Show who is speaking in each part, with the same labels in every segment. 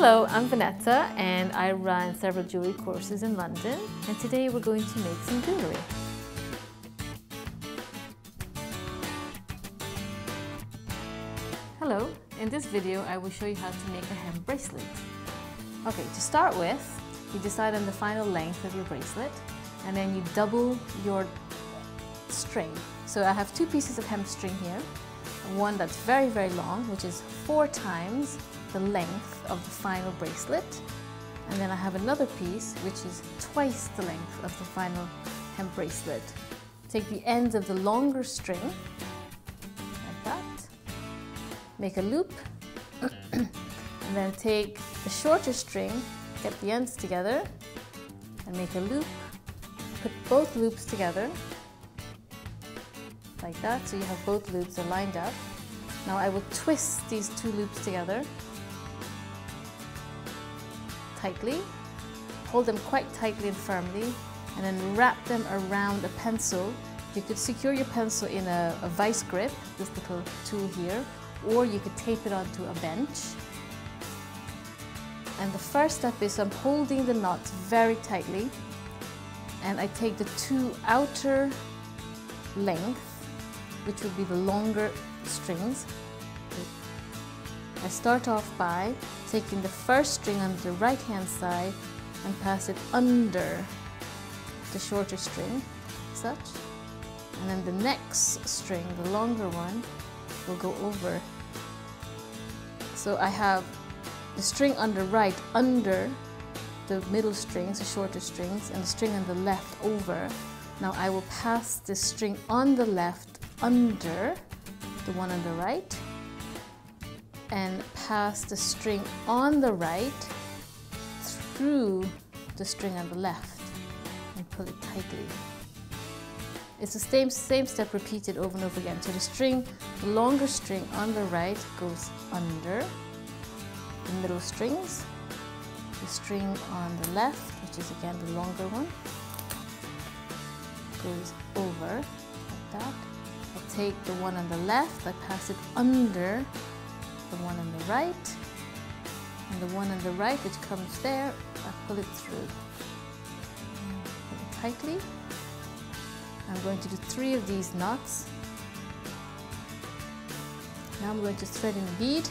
Speaker 1: Hello, I'm Vanessa and I run several jewelry courses in London, and today we're going to make some jewelry. Hello, in this video I will show you how to make a hemp bracelet. Okay, to start with, you decide on the final length of your bracelet and then you double your string. So I have two pieces of hemp string here, one that's very, very long, which is 4 times the length of the final bracelet, and then I have another piece which is twice the length of the final hemp bracelet. Take the ends of the longer string, like that, make a loop, and then take the shorter string, get the ends together, and make a loop, put both loops together, like that, so you have both loops are lined up. Now I will twist these two loops together tightly, hold them quite tightly and firmly, and then wrap them around a pencil. You could secure your pencil in a vice grip, this little tool here, or you could tape it onto a bench. And the first step is I'm holding the knots very tightly, and I take the two outer lengths, which would be the longer strings. I start off by taking the first string on the right hand side and pass it under the shorter string, such. And then the next string, the longer one, will go over. So I have the string on the right under the middle strings, the shorter strings, and the string on the left over. Now I will pass the string on the left under the one on the right, and pass the string on the right through the string on the left and pull it tightly. It's the same step repeated over and over again. So the longer string on the right goes under the middle strings. The string on the left, which is again the longer one, goes over like that. I take the one on the left, I pass it under the one on the right, and the one on the right which comes there, I pull it through. Pull it tightly. I'm going to do 3 of these knots. Now I'm going to thread in a bead.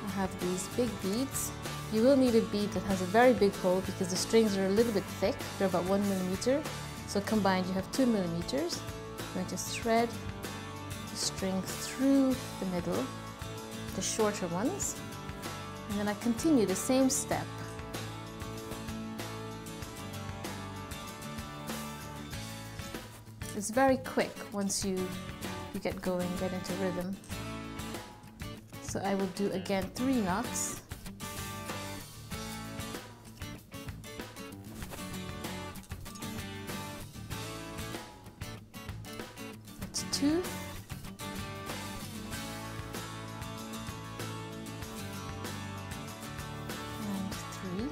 Speaker 1: I have these big beads. You will need a bead that has a very big hole because the strings are a little bit thick. They're about 1 millimeter. So combined you have 2 millimeters. I'm going to thread the string through the middle, the shorter ones, and then I continue the same step. It's very quick once you get going, get into rhythm. So I will do again 3 knots. That's 2. And 3.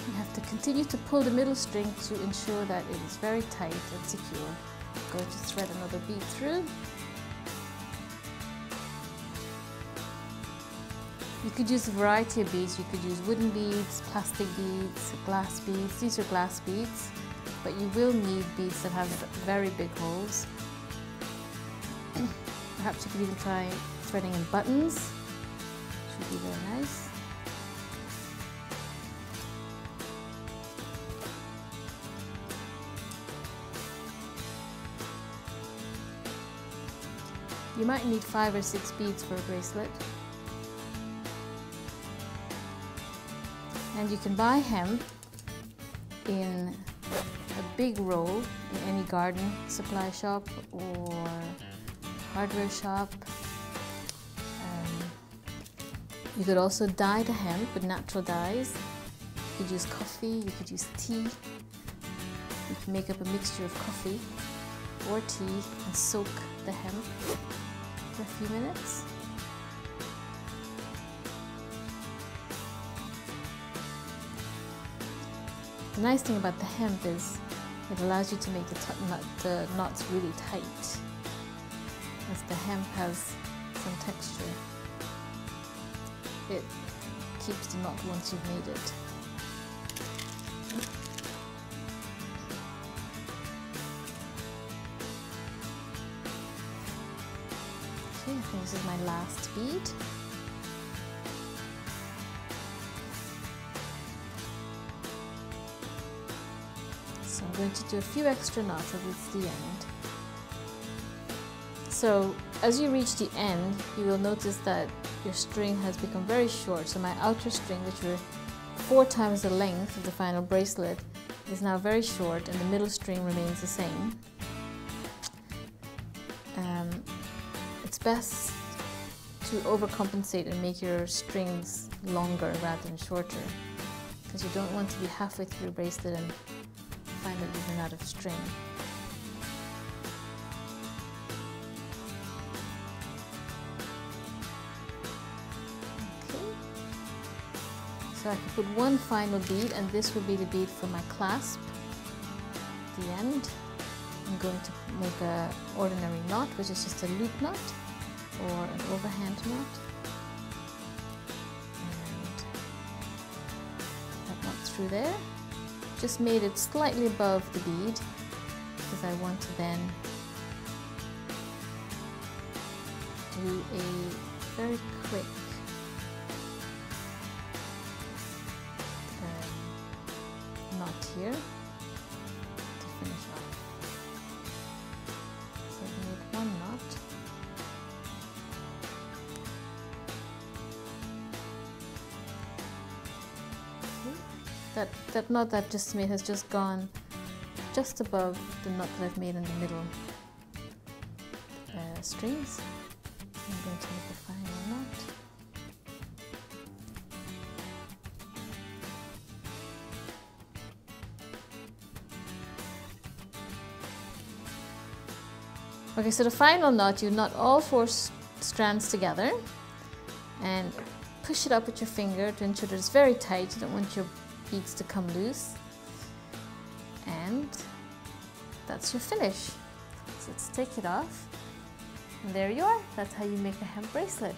Speaker 1: You have to continue to pull the middle string to ensure that it is very tight and secure. I'm going to thread another bead through. You could use a variety of beads. You could use wooden beads, plastic beads, glass beads. These are glass beads, but you will need beads that have very big holes. Perhaps you could even try threading in buttons. Should be very nice. You might need 5 or 6 beads for a bracelet. And you can buy hemp in a big roll in any garden supply shop or hardware shop. You could also dye the hemp with natural dyes. You could use coffee, you could use tea. You can make up a mixture of coffee or tea and soak the hemp for a few minutes. The nice thing about the hemp is it allows you to make the knots really tight. as the hemp has some texture. It keeps the knot once you've made it. Okay, I think this is my last bead. So I'm going to do a few extra knots as it's the end. So as you reach the end, you will notice that your string has become very short. So my outer string, which were 4 times the length of the final bracelet, is now very short, and the middle string remains the same. It's best to overcompensate and make your strings longer rather than shorter, because you don't want to be halfway through a bracelet and find that you've run out of string. Okay. So I can put one final bead, and this will be the bead for my clasp at the end. I'm going to make an ordinary knot, which is just a loop knot or an overhand knot. And that knot through there. Just made it slightly above the bead because I want to then do a very quick knot here to finish off. So I made one knot. That knot that I've just made has just gone just above the knot that I've made in the middle strings. I'm going to make the final knot. Okay, so the final knot, you knot all 4 strands together and push it up with your finger to ensure that it's very tight. You don't want your beads to come loose. And that's your finish. So let's take it off. And there you are. That's how you make a hemp bracelet.